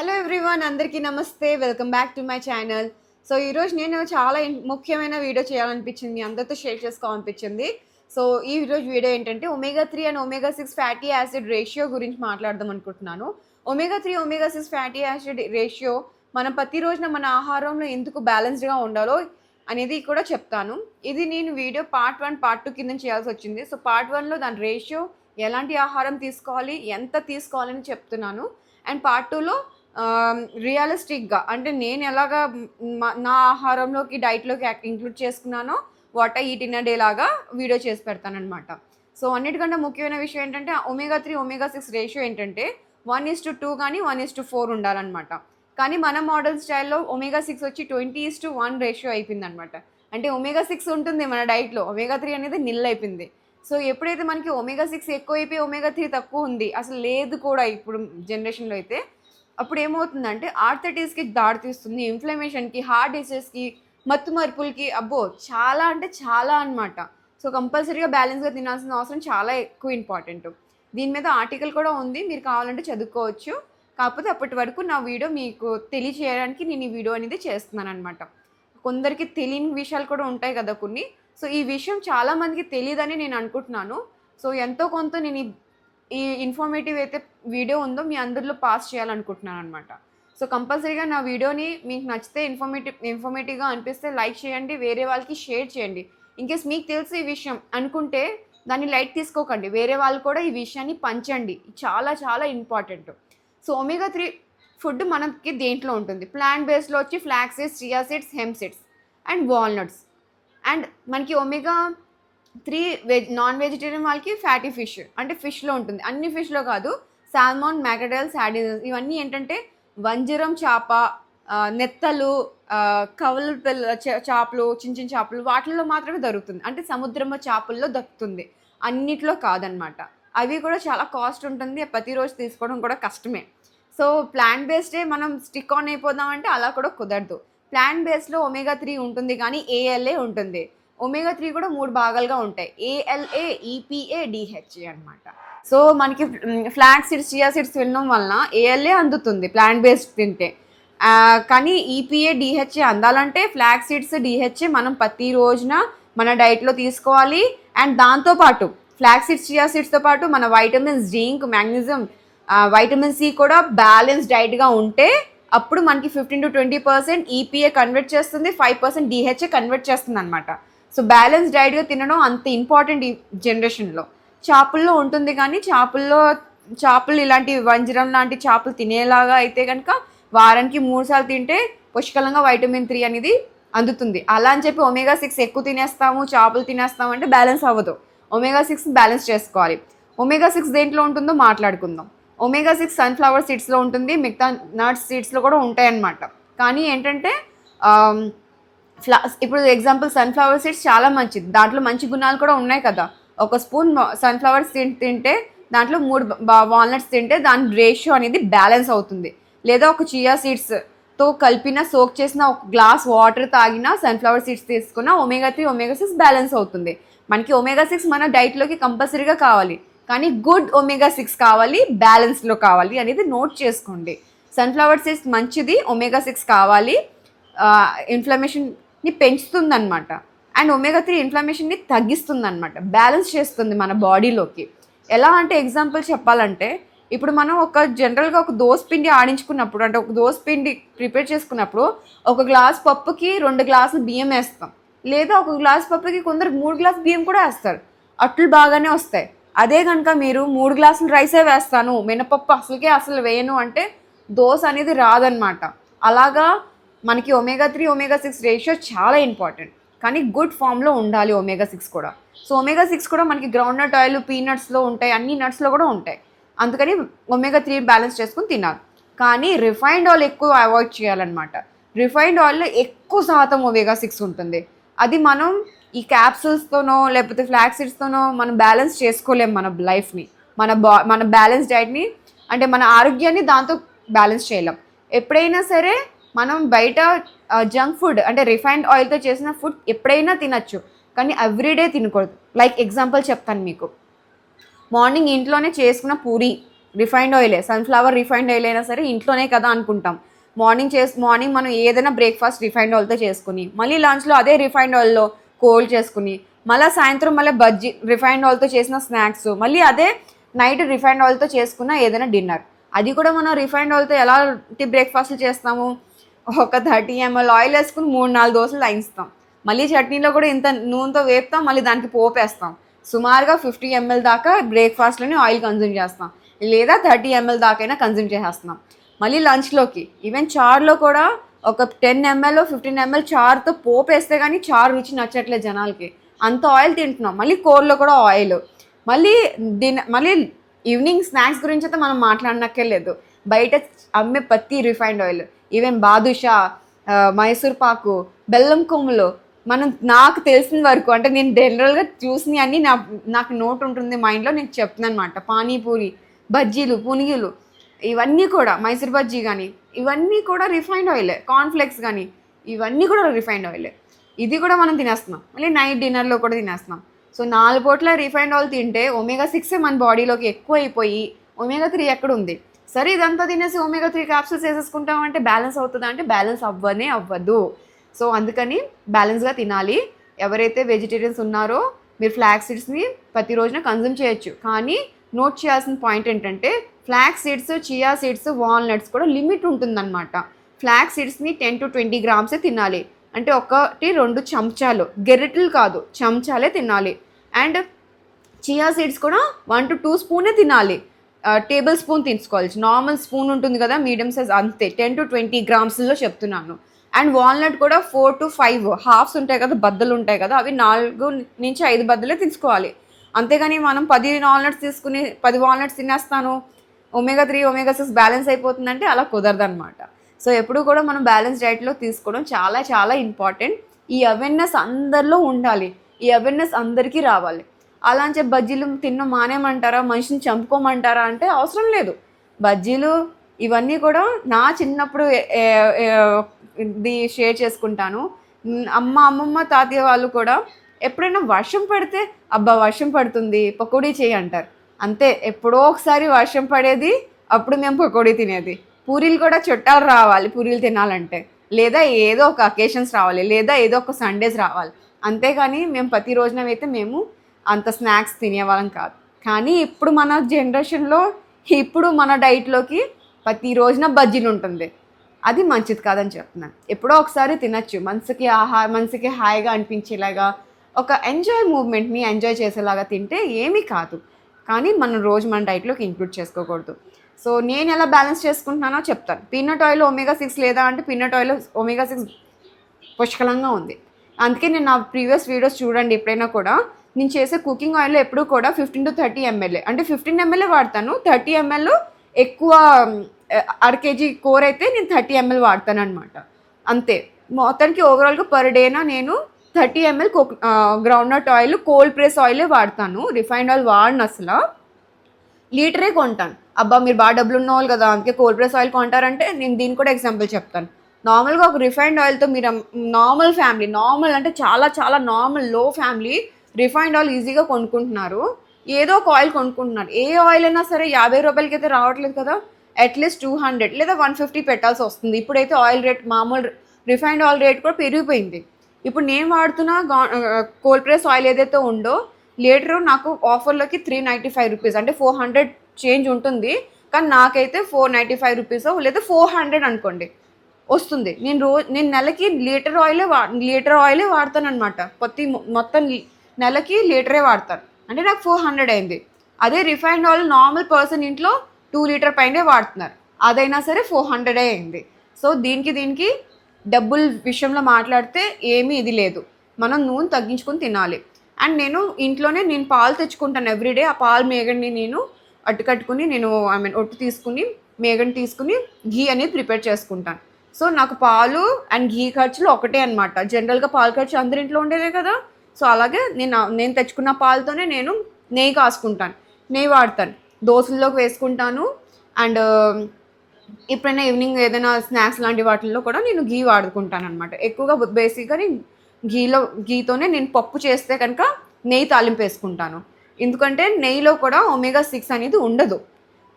Hello everyone, అందరికీ నమస్తే. Welcome back to my channel. So ఈరోజు నేను చాలా ముఖ్యమైన వీడియో చేయాలనిపించింది, మీ అందరితో షేర్ చేసుకోవాలనిపించింది. సో ఈరోజు వీడియో ఏంటంటే omega 3 and omega 6 fatty acid ratio గురించి మాట్లాడదాం అనుకుంటున్నాను. Omega 3, omega 6 fatty acid ratio మనం ప్రతిరోజున మన ఆహారంలో ఎందుకు బ్యాలెన్స్డ్గా ఉండాలో అనేది కూడా చెప్తాను. ఇది నేను వీడియో పార్ట్ 1, పార్ట్ 2 కింద చేయాల్సి వచ్చింది. సో పార్ట్ 1లో దాని రేషియో, ఎలాంటి ఆహారం తీసుకోవాలి, ఎంత తీసుకోవాలని చెప్తున్నాను. అండ్ పార్ట్ 2లో రియలిస్టిక్గా అంటే నేను ఎలాగా నా ఆహారంలోకి డైట్లోకి ఇంక్లూడ్ చేసుకున్నానో what I eat in a day లాగా వీడియో చేసి పెడతానమాట. సో అన్నిటికంటే ముఖ్యమైన విషయం ఏంటంటే ఒమేగా 3, ఒమేగా 6 రేషియో ఏంటంటే 1:2 కానీ 1:4 ఉండాలన్నమాట. కానీ మన మోడల్ స్టైల్లో ఒమేగా 6 వచ్చి 20:1 రేషియో అయిపోయిందనమాట. అంటే ఒమేగా 6 ఉంటుంది మన డైట్లో, ఒమేగా 3 అనేది నిల్ అయిపోయింది. సో ఎప్పుడైతే మనకి ఒమేగా 6 ఎక్కువ అయిపోయి ఒమేగా 3 తక్కువ ఉంది, అసలు లేదు కూడా ఇప్పుడు జనరేషన్లో అయితే, అప్పుడు ఏమవుతుందంటే ఆర్థరైటిస్కి దారితీస్తుంది, ఇన్ఫ్లమేషన్కి, హార్ట్ డిసీజెస్కి, మత్తు మరుపులకి, అబ్బో చాలా అంటే చాలా అనమాట. సో కంపల్సరీగా బ్యాలెన్స్గా తినాల్సిన అవసరం చాలా ఎక్కువ ఇంపార్టెంట్. దీని మీద ఆర్టికల్ కూడా ఉంది, మీరు కావాలంటే చదువుకోవచ్చు. కాకపోతే అప్పటి వరకు నా వీడియో మీకు తెలియచేయడానికి నేను ఈ వీడియో అనేది చేస్తున్నాను అనమాట. కొందరికి తెలియని విషయాలు కూడా ఉంటాయి కదా కొన్ని. సో ఈ విషయం చాలామందికి తెలియదని నేను అనుకుంటున్నాను. సో ఎంతో కొంత నేను ఈ ఇన్ఫర్మేటివ్ అయితే వీడియో ఉందో మీ అందరిలో పాస్ చేయాలనుకుంటున్నాను అనమాట. సో కంపల్సరీగా నా వీడియోని మీకు నచ్చితే ఇన్ఫర్మేటివ్గా అనిపిస్తే లైక్ చేయండి, వేరే వాళ్ళకి షేర్ చేయండి. ఇన్కేస్ మీకు తెలిసి ఈ విషయం అనుకుంటే దాన్ని లైట్ తీసుకోకండి, వేరే వాళ్ళు కూడా ఈ విషయాన్ని పంచండి. చాలా చాలా ఇంపార్టెంట్. సో ఒమేగా 3 ఫుడ్ మనకి దేంట్లో ఉంటుంది, ప్లాంట్ బేస్లో వచ్చి flax seeds, chia seeds, him seeds and walnuts. And మనకి ఒమేగా 3 నాన్ వెజిటేరియన్ వాళ్ళకి ఫ్యాటీ ఫిష్ అంటే ఫిష్లో ఉంటుంది. అన్ని ఫిష్లో కాదు, సాల్మోన్, మ్యాక్రెల్, సార్డిన్స్ ఇవన్నీ ఏంటంటే వంజరం చేప, నెత్తలు, కవల చేపలు, చిన్న చిన్న చేపలు వాటిల్లో మాత్రమే దొరుకుతుంది. అంటే సముద్రంలో చేపల్లో దొరుకుతుంది, అన్నిట్లో కాదనమాట. అవి కూడా చాలా కాస్ట్ ఉంటుంది, ప్రతిరోజు తీసుకోవడం కూడా కష్టమే. సో ప్లాంట్ బేస్డే మనం స్టిక్ ఆన్ అయిపోదామంటే అలా కూడా కుదరదు. ప్లాంట్ బేస్లో ఒమేగా 3 ఉంటుంది, కానీ ఏఎల్ఏ ఉంటుంది. ఒమేగా 3 కూడా 3 భాగాలుగా ఉంటాయి, ఏఎల్ఏ, ఈపీఏ, డిహెచ్ఏ అనమాట. సో మనకి ఫ్లాక్స్ సీడ్స్, చియా సీడ్స్ తినడం వలన ఏఎల్ఏ అందుతుంది ప్లాంట్ బేస్డ్ తింటే. కానీ ఈపీఏ, డిహెచ్ఏ అందాలంటే ఫ్లాక్స్ సీడ్స్, డిహెచ్ఏ మనం ప్రతి రోజున మన డైట్లో తీసుకోవాలి. అండ్ దాంతోపాటు ఫ్లాక్స్ సీడ్స్, చియా సీడ్స్తో పాటు మన vitamins, zinc, magnesium, vitamin C కూడా బ్యాలెన్స్ డైట్గా ఉంటే అప్పుడు మనకి 15 to 20% ఈపీఏ కన్వర్ట్ చేస్తుంది, 5% డిహెచ్ఏ కన్వర్ట్ చేస్తుంది అనమాట. సో బ్యాలెన్స్ డైట్గా తినడం అంత ఇంపార్టెంట్ ఈ జనరేషన్లో. చేపల్లో ఉంటుంది, కానీ చేపలు ఇలాంటి వంజరం లాంటి చేపలు తినేలాగా అయితే కనుక వారానికి 3 సార్లు తింటే పుష్కలంగా వైటమిన్ 3 అనేది అందుతుంది. అలా అని చెప్పి ఒమేగా 6 ఎక్కువ తినేస్తాము, చేపలు తినేస్తాము అంటే బ్యాలెన్స్ అవ్వదు. ఒమేగా 6 బ్యాలెన్స్ చేసుకోవాలి. ఒమేగా 6 దేంట్లో ఉంటుందో మాట్లాడుకుందాం. ఒమేగా 6 సన్ఫ్లవర్ సీడ్స్లో ఉంటుంది, మిగతా నట్స్ సీడ్స్లో కూడా ఉంటాయన్నమాట. కానీ ఏంటంటే ఇప్పుడు ఎగ్జాంపుల్ సన్ఫ్లవర్ సీడ్స్ చాలా మంచిది, దాంట్లో మంచి గుణాలు కూడా ఉన్నాయి కదా. ఒక స్పూన్ సన్ఫ్లవర్ సీడ్ తింటే దాంట్లో 3 వాల్నట్స్ తింటే దాని రేషియో అనేది బ్యాలెన్స్ అవుతుంది. లేదా ఒక చియా సీడ్స్తో కలిపిన సోక్ చేసిన ఒక గ్లాస్ వాటర్ తాగినా, సన్ఫ్లవర్ సీడ్స్ తీసుకున్న ఒమేగా 3, ఒమేగా 6 బ్యాలెన్స్ అవుతుంది. మనకి ఒమేగా 6 మన డైట్లోకి కంపల్సరీగా కావాలి, కానీ గుడ్ ఒమేగా 6 కావాలి, బ్యాలెన్స్లో కావాలి అనేది నోట్ చేసుకోండి. సన్ఫ్లవర్ సీడ్స్ మంచిది, ఒమేగా 6 కావాలి, ఇన్ఫ్లమేషన్ని పెంచుతుంది అనమాట. అండ్ ఒమేగా 3 ఇన్ఫ్లమేషన్ని తగ్గిస్తుంది అనమాట, బ్యాలెన్స్ చేస్తుంది మన బాడీలోకి. ఎలా అంటే ఎగ్జాంపుల్ చెప్పాలంటే, ఇప్పుడు మనం జనరల్గా ఒక దోసపిండి ఆడించుకున్నప్పుడు, అంటే ఒక దోసపిండి ప్రిపేర్ చేసుకున్నప్పుడు ఒక గ్లాస్ పప్పుకి 2 గ్లాసులు బియ్యం వేస్తాం, లేదా ఒక గ్లాస్ పప్పుకి కొందరు 3 గ్లాసులు బియ్యం కూడా వేస్తారు, అట్లు బాగానే వస్తాయి. అదే కనుక మీరు 3 గ్లాసులు రైసే వేస్తాను, మినపప్పు అసలు వేయను అంటే దోశ అనేది రాదనమాట. అలాగా మనకి ఒమేగా 3, ఒమేగా 6 రేషియో చాలా ఇంపార్టెంట్, కానీ గుడ్ ఫామ్లో ఉండాలి ఒమేగా 6 కూడా. సో ఒమేగా 6 కూడా మనకి గ్రౌండ్ నట్ ఆయిల్, పీనట్స్లో ఉంటాయి, అన్ని నట్స్లో కూడా ఉంటాయి. అందుకని ఒమేగా 3 బ్యాలెన్స్ చేసుకుని తినాలి. కానీ రిఫైన్డ్ ఆయిల్ ఎక్కువ అవాయిడ్ చేయాలన్నమాట. రిఫైన్డ్ ఆయిల్లో ఎక్కువ శాతం ఒమేగా 6 ఉంటుంది. అది మనం ఈ క్యాప్సూల్స్తోనో లేకపోతే ఫ్లాక్స్ సీడ్స్తోనో మనం బ్యాలెన్స్ చేసుకోలేము మన లైఫ్ని, మన బ్యాలెన్స్ డైట్ని, అంటే మన ఆరోగ్యాన్ని దాంతో బ్యాలెన్స్ చేయలేం. ఎప్పుడైనా సరే మనం బయట జంక్ ఫుడ్ అంటే రిఫైన్డ్ ఆయిల్తో చేసిన ఫుడ్ ఎప్పుడైనా తినచ్చు, కానీ ఎవ్రీడే తినకూడదు. లైక్ ఎగ్జాంపుల్ చెప్తాను మీకు. మార్నింగ్ ఇంట్లోనే చేసుకున్న పూరి రిఫైన్డ్ ఆయిలే, సన్ఫ్లవర్ రిఫైన్డ్ ఆయిల్ అయినా సరే ఇంట్లోనే కదా అనుకుంటాం. మార్నింగ్ మనం ఏదైనా బ్రేక్ఫాస్ట్ రిఫైన్డ్ ఆయిల్తో చేసుకుని, మళ్ళీ లంచ్లో అదే రిఫైన్డ్ ఆయిల్లో కోల్డ్ చేసుకుని, మళ్ళీ సాయంత్రం మళ్ళీ బజ్జీ రిఫైన్డ్ ఆయిల్తో చేసిన స్నాక్స్, మళ్ళీ అదే నైట్ రిఫైన్డ్ ఆయిల్తో చేసుకున్న ఏదైనా డిన్నర్. అది కూడా మనం రిఫైన్డ్ ఆయిల్తో ఎలాంటి బ్రేక్ఫాస్ట్లు చేస్తాము, ఒక 30 ml ఆయిల్ వేసుకుని 3-4 దోశలు వేయిస్తాం. మళ్ళీ చట్నీలో కూడా ఇంత నూనెతో వేపుతాం, మళ్ళీ దానికి పోపేస్తాం. సుమారుగా 50 ml దాకా బ్రేక్ఫాస్ట్లోనే ఆయిల్ కన్జ్యూమ్ చేస్తాం, లేదా 30 ml దాకైనా కన్జ్యూమ్ చేసేస్తున్నాం. మళ్ళీ లంచ్లోకి ఈవెన్ చారులో కూడా ఒక 10 ml 15 ml చారుతో పోపేస్తే కానీ చారు రుచి నచ్చట్లేదు జనాలకి, అంత ఆయిల్ తింటున్నాం. మళ్ళీ కూరలో కూడా ఆయిల్. మళ్ళీ ఈవినింగ్ స్నాక్స్ గురించి అయితే మనం మాట్లాడనక్కర్లేదు. బయట అమ్మే ప్రతి refined oil, even badusha, Mysore pak, బెల్లం కొమ్ములు, నాకు తెలిసిన వరకు అంటే నేను జనరల్గా చూసినవి అన్నీ నాకు నోట్ ఉంటుంది మైండ్లో, నేను చెప్తున్నాను అనమాట. పానీపూరి, బజ్జీలు, పునుగులు, ఇవన్నీ కూడా మైసూర్ బజ్జీ కానీ ఇవన్నీ కూడా రిఫైన్డ్ ఆయిలే. కార్న్ఫ్లెక్స్ కానీ ఇవన్నీ కూడా రిఫైన్డ్ ఆయిలే. ఇది కూడా మనం తినేస్తున్నాం, మళ్ళీ నైట్ డిన్నర్లో కూడా తినేస్తున్నాం. సో 4 పూట్ల రిఫైన్డ్ ఆయిల్ తింటే omega-6 మన బాడీలోకి ఎక్కువ అయిపోయి omega-3 ఎక్కడ ఉంది? సరే ఇదంతా తినేసి omega-3 క్యాప్సూల్స్ వేసేసుకుంటామంటే బ్యాలెన్స్ అవుతుందా అంటే బ్యాలెన్స్ అవ్వదు. సో అందుకని బ్యాలెన్స్గా తినాలి. ఎవరైతే వెజిటేరియన్స్ ఉన్నారో మీరు ఫ్లాక్స్ సీడ్స్ని ప్రతిరోజున కన్జ్యూమ్ చేయొచ్చు. కానీ నోట్ చేయాల్సిన పాయింట్ ఏంటంటే flax seeds, chia seeds, walnuts కూడా లిమిట్ ఉంటుందన్నమాట. ఫ్లాక్స్ సీడ్స్ని 10 to 20 grams తినాలి. అంటే 1-2 చెంచాలు, గెరిటలు కాదు, చెంచాలే తినాలి. అండ్ చియా సీడ్స్ కూడా 1 to 2 స్పూనే తినాలి. టేబుల్ స్పూన్ తీసుకోవాలి. నార్మల్ స్పూన్ ఉంటుంది కదా మీడియం సైజ్, అంతే 10 to 20 grams చెప్తున్నాను. అండ్ వాల్నట్ కూడా 4 to 5 హాఫ్స్ ఉంటాయి కదా, బద్దలు ఉంటాయి కదా, అవి 4 నుంచి 5 బద్దలే తీసుకోవాలి. అంతేగాని మనం 10 వాల్నట్స్ తీసుకుని 10 వాల్నట్స్ తినేస్తాను, omega-3 omega-6 బ్యాలెన్స్ అయిపోతుందంటే అలా కుదరదనమాట. సో ఎప్పుడు కూడా మనం బ్యాలెన్స్ డైట్లో తీసుకోవడం చాలా చాలా ఇంపార్టెంట్. ఈ అవేర్నెస్ అందరిలో ఉండాలి, ఈ అవేర్నెస్ అందరికీ రావాలి. అలా అని చెప్పి బజ్జీలు తిన్న మానేమంటారా, మనిషిని చంపుకోమంటారా అంటే అవసరం లేదు. బజ్జీలు ఇవన్నీ కూడా నా చిన్నప్పుడు ఇది షేర్ చేసుకుంటాను. అమ్మమ్మ, తాతయ్య వాళ్ళు కూడా ఎప్పుడైనా వర్షం పడితే అబ్బా వర్షం పడుతుంది పకోడీ చేయి అంటారు. అంతే, ఎప్పుడో ఒకసారి వర్షం పడేది, అప్పుడు మేము పకోడీ తినేది. పూరీలు కూడా చుట్టాలు రావాలి పూరీలు తినాలంటే, లేదా ఏదో ఒక అకేషన్స్ రావాలి, లేదా ఏదో ఒక సండేస్ రావాలి. అంతేగాని మేము ప్రతి రోజునైతే మేము అంత స్నాక్స్ తినేవాళ్ళం కాదు. కానీ ఇప్పుడు మన జనరేషన్లో, ఇప్పుడు మన డైట్లోకి ప్రతి రోజున బజ్జీలు ఉంటుంది. అది మంచిది కాదని చెప్తున్నాను. ఎప్పుడో ఒకసారి తినచ్చు, మనసుకి హాయిగా అనిపించేలాగా, ఒక మూమెంట్ని ఎంజాయ్ చేసేలాగా తింటే ఏమీ కాదు. కానీ మనం రోజు మన డైట్లోకి ఇంక్లూడ్ చేసుకోకూడదు. సో నేను ఎలా బ్యాలెన్స్ చేసుకుంటున్నానో చెప్తాను. పీనట్ ఆయిల్ omega-6 లేదా అంటే పీనట్ ఆయిల్ omega-6 పుష్కలంగా ఉంది. అందుకే నేను నా ప్రీవియస్ వీడియోస్ చూడండి. ఎప్పుడైనా కూడా నేను చేసే కుకింగ్ ఆయిల్లో ఎప్పుడు కూడా 15 to 30 ml, అంటే 15 ml వాడతాను. 30 ml ఎక్కువ, 1/2 kg కూర అయితే నేను 30 ml వాడతాను అనమాట. అంతే. మొత్తానికి ఓవరాల్గా పర్ డేనా నేను 30 ml groundnut oil, cold press ఆయిలే వాడతాను. రిఫైన్డ్ ఆయిల్ వాడను అసలు. లీటరే కొంటాను. అబ్బా మీరు బాగా డబ్బులు ఉన్న వాళ్ళు కదా అందుకే కోల్డ్ ప్రెస్ ఆయిల్ కొంటారంటే నేను దీన్ని కూడా ఎగ్జాంపుల్ చెప్తాను. నార్మల్గా ఒక రిఫైన్డ్ ఆయిల్తో మీరు నార్మల్ ఫ్యామిలీ, నార్మల్ అంటే చాలా చాలా నార్మల్ లో ఫ్యామిలీ రిఫైన్డ్ ఆయిల్ ఈజీగా కొనుక్కుంటున్నారు. ఏదో ఒక ఆయిల్ కొనుక్కుంటున్నారు. ఏ ఆయిల్ అయినా సరే 50 రూపాయలకి అయితే రావట్లేదు కదా, అట్లీస్ట్ 200 లేదా 150 పెట్టాల్సి వస్తుంది. ఇప్పుడైతే ఆయిల్ రేట్, మామూలు రిఫైన్డ్ ఆయిల్ రేట్ కూడా పెరిగిపోయింది. ఇప్పుడు నేను వాడుతున్న కోల్డ్ ప్రెస్ ఆయిల్ ఏదైతే ఉందో లీటరు నాకు ఆఫర్లోకి 395 రూపీస్, అంటే 400 చేంజ్ ఉంటుంది. కానీ నాకైతే 495 రూపీస్ లేదా 400 అనుకోండి వస్తుంది. నేను నెలకి లీటర్ ఆయిలే వాడతాను అనమాట. మొత్తం నెలకి లీటరే వాడతాను, అంటే నాకు 400 అయింది. అదే రిఫైన్డ్ ఆయిల్ నార్మల్ పర్సన్ ఇంట్లో 2 లీటర్ పైనే వాడుతున్నారు, అదైనా సరే 400 అయింది. సో దీనికి డబ్బుల విషయంలో మాట్లాడితే ఏమీ ఇది లేదు. మనం నూనె తగ్గించుకొని తినాలి. అండ్ నేను ఇంట్లోనే పాలు తెచ్చుకుంటాను ఎవ్రీడే. ఆ పాలు మేగడిని నేను అట్టుకట్టుకుని ఒట్టు తీసుకుని మేగడిని తీసుకుని ఘీ అనేది ప్రిపేర్ చేసుకుంటాను. సో నాకు పాలు అండ్ ఘీ ఖర్చులు ఒకటే అనమాట. జనరల్గా పాలు ఖర్చు అందరి ఇంట్లో ఉండేదే కదా. సో అలాగే నేను తెచ్చుకున్న పాలతోనే నేను నెయ్యి కాసుకుంటాను, నెయ్యి వాడతాను, దోశల్లోకి వేసుకుంటాను. అండ్ ఎప్పుడైనా ఈవినింగ్ ఏదైనా స్నాక్స్ లాంటి వాటిల్లో కూడా నేను ఘీ వాడుకుంటాను అనమాట. ఎక్కువగా బేసిక్గా ఘీతోనే నేను పప్పు చేస్తే కనుక నెయ్యి తాలింపు వేసుకుంటాను. ఎందుకంటే నెయ్యిలో కూడా omega-6 అనేది ఉండదు.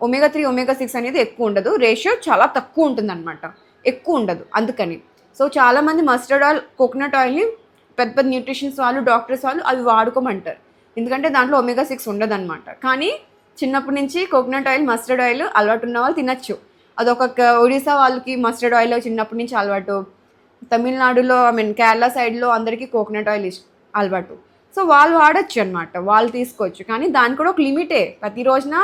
ఒమేగా 3 ఒమేగా 6 అనేది ఎక్కువ ఉండదు, రేషియో చాలా తక్కువ ఉంటుందన్నమాట, ఎక్కువ ఉండదు అందుకని. సో చాలామంది మస్టర్డ్ ఆయిల్, కోకోనట్ ఆయిల్ని పెద్ద పెద్ద న్యూట్రిషన్స్ వాళ్ళు, డాక్టర్స్ వాళ్ళు అవి వాడుకోమంటారు, ఎందుకంటే దాంట్లో ఒమేగా 6 ఉండదన్నమాట. కానీ చిన్నప్పటి నుంచి కోకోనట్ ఆయిల్, మస్టర్డ్ ఆయిల్ అలవాటు ఉన్న వాళ్ళు తినచ్చు. అదొక ఒడిశా వాళ్ళకి మస్టర్డ్ ఆయిల్ చిన్నప్పటి నుంచి అలవాటు, తమిళనాడులో కేరళ సైడ్లో అందరికీ కోకోనట్ ఆయిల్ అలవాటు. సో వాళ్ళు వాడచ్చు అనమాట, వాళ్ళు తీసుకోవచ్చు. కానీ దానికి కూడా ఒక లిమిటే, ప్రతి రోజున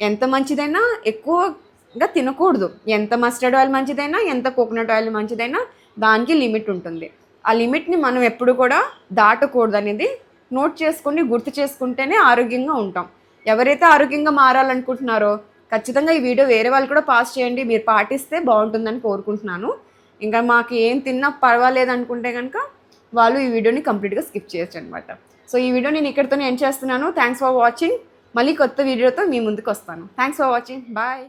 ఎంత మంచిదైనా ఎక్కువగా తినకూడదు. ఎంత మస్టర్డ్ ఆయిల్ మంచిదైనా, ఎంత కోకోనట్ ఆయిల్ మంచిదైనా దానికి లిమిట్ ఉంటుంది. ఆ లిమిట్ని మనం ఎప్పుడు కూడా దాటకూడదు అనేది నోట్ చేసుకుని గుర్తు చేసుకుంటేనే ఆరోగ్యంగా ఉంటాం. ఎవరైతే ఆరోగ్యంగా మారాలనుకుంటున్నారో ఖచ్చితంగా ఈ వీడియో వేరే వాళ్ళు కూడా పాస్ చేయండి, మీరు పాటిస్తే బాగుంటుందని కోరుకుంటున్నాను. ఇంకా మాకు ఏం తిన్నా పర్వాలేదు అనుకుంటే కనుక వాళ్ళు ఈ వీడియోని కంప్లీట్గా స్కిప్ చేయొచ్చు అనమాట. సో ఈ వీడియో నేను ఇక్కడితోనే ఎండ్ చేస్తున్నాను. Thanks for watching. మళ్ళీ కొత్త వీడియోతో మీ ముందుకు వస్తాను. Thanks for watching. బాయ్.